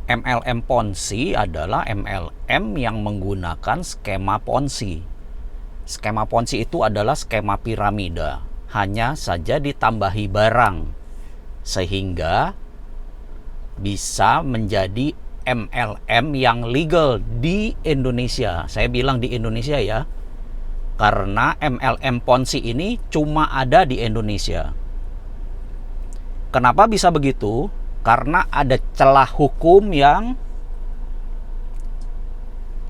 MLM Ponzi adalah MLM yang menggunakan skema Ponzi. Skema Ponzi itu adalah skema piramida, hanya saja ditambahi barang, sehingga bisa menjadi MLM yang legal di Indonesia. Saya bilang di Indonesia ya, karena MLM Ponzi ini cuma ada di Indonesia. Kenapa bisa begitu? Karena ada celah hukum yang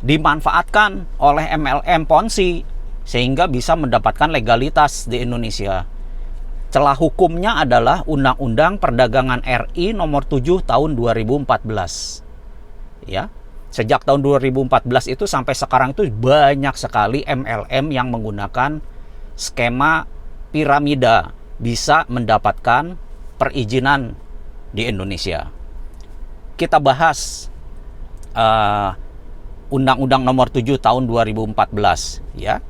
dimanfaatkan oleh MLM Ponzi sehingga bisa mendapatkan legalitas di Indonesia. Celah hukumnya adalah Undang-Undang Perdagangan RI nomor 7 tahun 2014. Ya. Sejak tahun 2014 itu sampai sekarang itu banyak sekali MLM yang menggunakan skema piramida bisa mendapatkan perizinan di Indonesia. Kita bahas Undang-Undang nomor 7 tahun 2014 ya.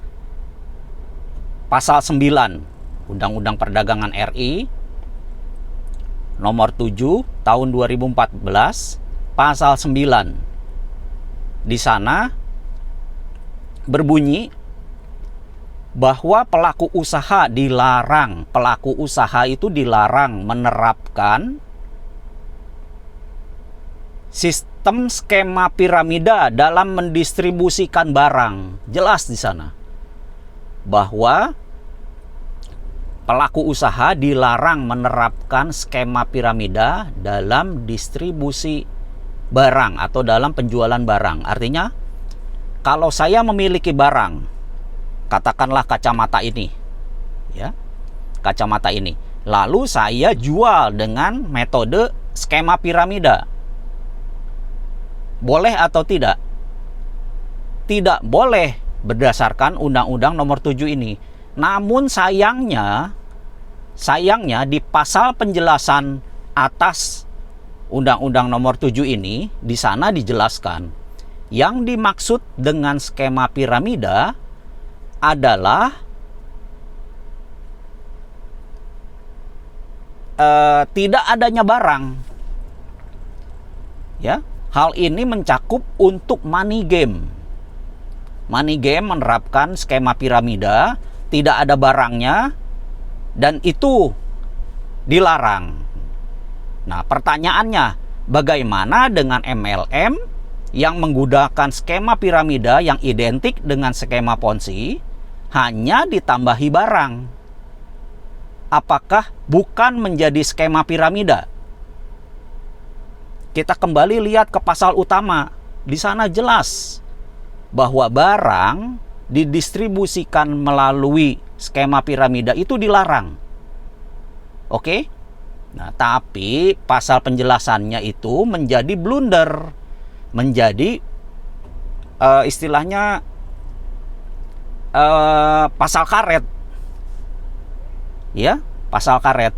Pasal 9 Undang-Undang Perdagangan RI nomor 7 tahun 2014 pasal 9. Di sana berbunyi bahwa pelaku usaha itu dilarang menerapkan sistem skema piramida dalam mendistribusikan barang. Jelas di sana bahwa pelaku usaha dilarang menerapkan skema piramida dalam distribusi barang atau dalam penjualan barang. Artinya, kalau saya memiliki barang, katakanlah kacamata ini, ya, kacamata ini, lalu saya jual dengan metode skema piramida. Boleh atau tidak? Tidak boleh berdasarkan Undang-Undang nomor 7 ini. Namun sayangnya di pasal penjelasan atas Undang-Undang nomor 7 ini, di sana dijelaskan yang dimaksud dengan skema piramida adalah tidak adanya barang. Ya. Hal ini mencakup untuk money game. Money game menerapkan skema piramida, tidak ada barangnya, dan itu dilarang. Nah, pertanyaannya, bagaimana dengan MLM yang menggunakan skema piramida yang identik dengan skema Ponzi, hanya ditambahi barang? Apakah bukan menjadi skema piramida? Kita kembali lihat ke pasal utama. Di sana jelas bahwa barang didistribusikan melalui skema piramida itu dilarang. Oke? Nah, tapi pasal penjelasannya itu menjadi blunder. Menjadi istilahnya pasal karet. Ya, pasal karet.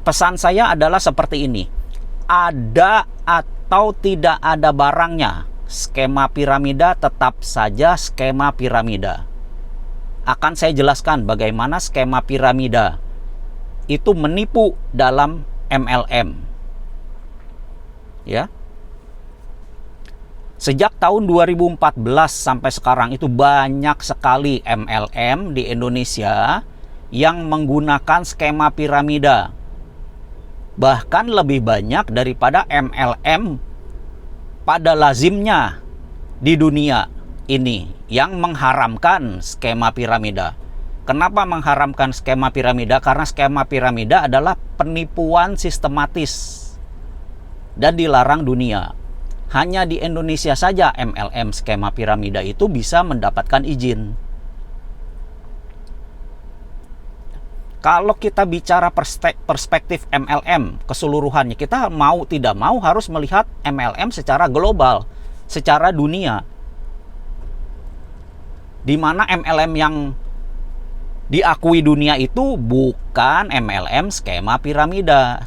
Pesan saya adalah seperti ini. Ada atau tidak ada barangnya, skema piramida tetap saja skema piramida. Akan saya jelaskan bagaimana skema piramida itu menipu dalam MLM. Ya. Sejak tahun 2014 sampai sekarang itu banyak sekali MLM di Indonesia yang menggunakan skema piramida. Bahkan lebih banyak daripada MLM pada lazimnya di dunia ini yang mengharamkan skema piramida. Kenapa mengharamkan skema piramida? Karena skema piramida adalah penipuan sistematis dan dilarang dunia. Hanya di Indonesia saja MLM skema piramida itu bisa mendapatkan izin. Kalau kita bicara perspektif MLM keseluruhannya, kita mau tidak mau harus melihat MLM secara global, secara dunia. Di mana MLM yang diakui dunia itu bukan MLM skema piramida.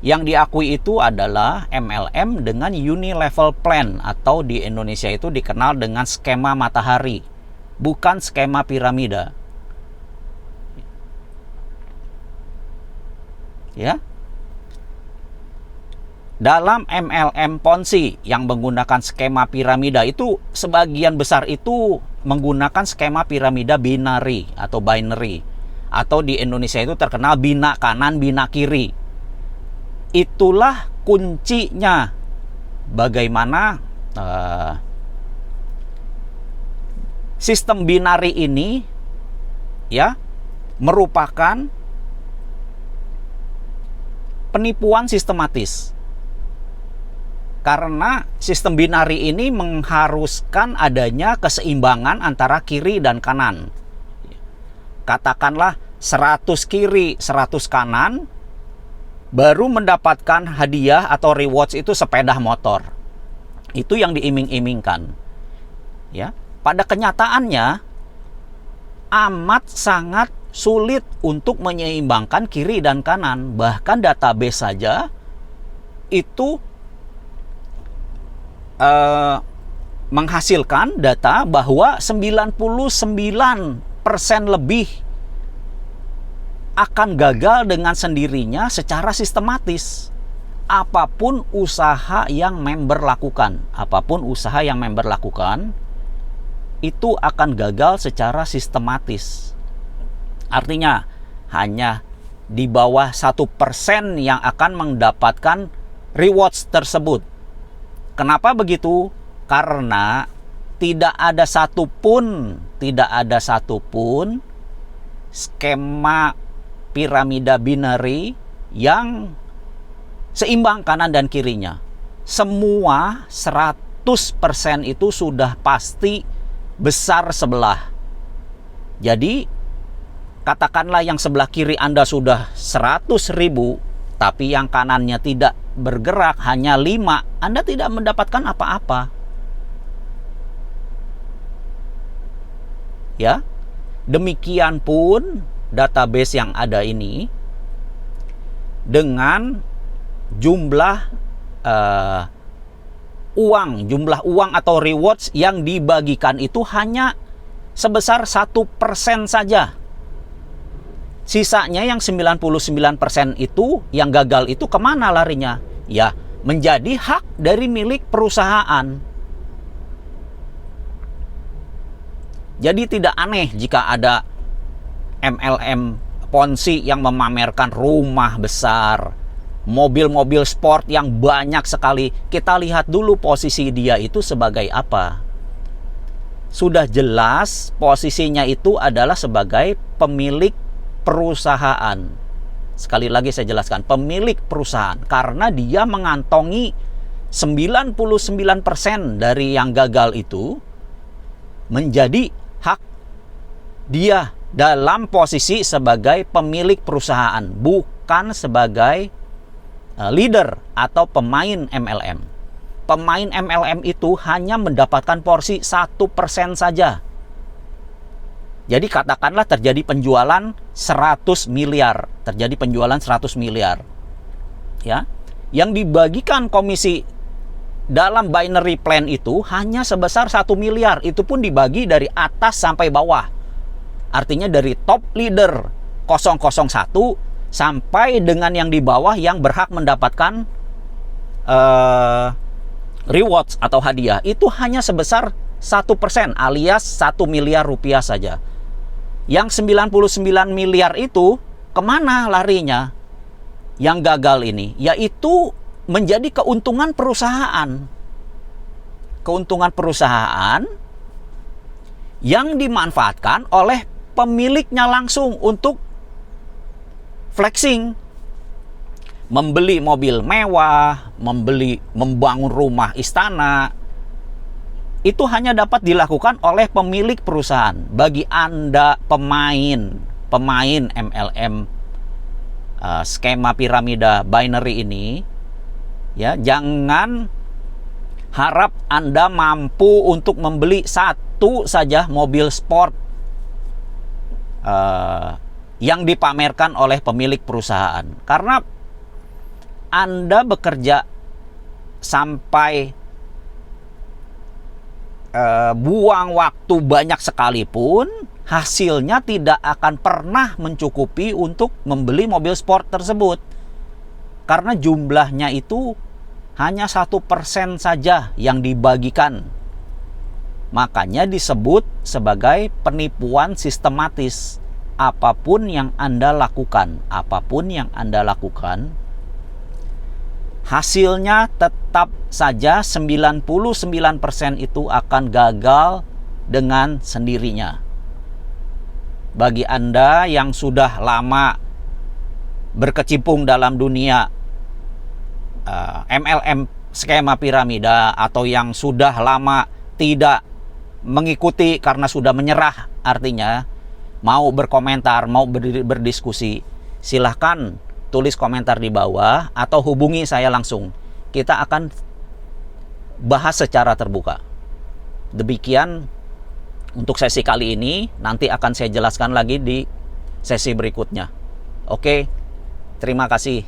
Yang diakui itu adalah MLM dengan unilevel plan, atau di Indonesia itu dikenal dengan skema matahari, bukan skema piramida. Ya. dalam MLM Ponzi yang menggunakan skema piramida itu sebagian besar itu menggunakan skema piramida binary atau binary, atau di Indonesia itu terkenal bina kanan bina kiri. Itulah kuncinya bagaimana sistem binary ini ya merupakan penipuan sistematis. Karena sistem binary ini mengharuskan adanya keseimbangan antara kiri dan kanan. Katakanlah 100 kiri, 100 kanan, baru mendapatkan hadiah atau rewards itu sepeda motor. Itu yang diiming-imingkan. Ya, pada kenyataannya amat sangat sulit untuk menyeimbangkan kiri dan kanan. Bahkan database saja itu menghasilkan data bahwa 99% lebih akan gagal dengan sendirinya secara sistematis. Apapun usaha yang member lakukan, itu akan gagal secara sistematis. Artinya hanya di bawah 1% yang akan mendapatkan rewards tersebut. Kenapa begitu? Karena tidak ada satupun skema piramida binary yang seimbang kanan dan kirinya. Semua 100% itu sudah pasti besar sebelah. Jadi katakanlah yang sebelah kiri Anda sudah 100.000, tapi yang kanannya tidak bergerak, hanya 5, Anda tidak mendapatkan apa-apa. Ya, demikian pun database yang ada ini dengan jumlah uang atau rewards yang dibagikan itu hanya sebesar 1% saja. Sisanya yang 99% itu yang gagal itu kemana larinya? Ya, menjadi hak dari milik perusahaan. Jadi tidak aneh jika ada MLM Ponzi yang memamerkan rumah besar, mobil-mobil sport yang banyak sekali. Kita lihat dulu posisi dia itu sebagai apa. Sudah jelas posisinya itu adalah sebagai pemilik perusahaan. Sekali lagi saya jelaskan, pemilik perusahaan, karena dia mengantongi 99% dari yang gagal itu menjadi hak dia dalam posisi sebagai pemilik perusahaan, bukan sebagai leader atau pemain MLM. Pemain MLM itu hanya mendapatkan porsi 1% saja. Jadi katakanlah terjadi penjualan 100 miliar. Ya. Yang dibagikan komisi dalam binary plan itu hanya sebesar 1 miliar. Itu pun dibagi dari atas sampai bawah. Artinya dari top leader 001 sampai dengan yang di bawah yang berhak mendapatkan rewards atau hadiah. Itu hanya sebesar 1% alias 1 miliar rupiah saja. Yang 99 miliar itu kemana larinya? Yang gagal ini, yaitu menjadi keuntungan perusahaan. Keuntungan perusahaan yang dimanfaatkan oleh pemiliknya langsung untuk flexing. Membeli mobil mewah, membangun rumah istana. Itu hanya dapat dilakukan oleh pemilik perusahaan. Bagi Anda pemain MLM skema piramida binary ini, ya, jangan harap Anda mampu untuk membeli satu saja mobil sport yang dipamerkan oleh pemilik perusahaan. Karena Anda bekerja sampai buang waktu banyak sekalipun, hasilnya tidak akan pernah mencukupi untuk membeli mobil sport tersebut. Karena jumlahnya itu hanya 1% saja yang dibagikan. Makanya disebut sebagai penipuan sistematis. Apapun yang Anda lakukan, hasilnya tetap saja 99% itu akan gagal dengan sendirinya. Bagi Anda yang sudah lama berkecimpung dalam dunia MLM skema piramida, atau yang sudah lama tidak mengikuti karena sudah menyerah, artinya mau berkomentar, mau berdiskusi, silahkan tulis komentar di bawah atau hubungi saya langsung. Kita akan bahas secara terbuka. Demikian untuk sesi kali ini, nanti akan saya jelaskan lagi di sesi berikutnya. Oke, terima kasih.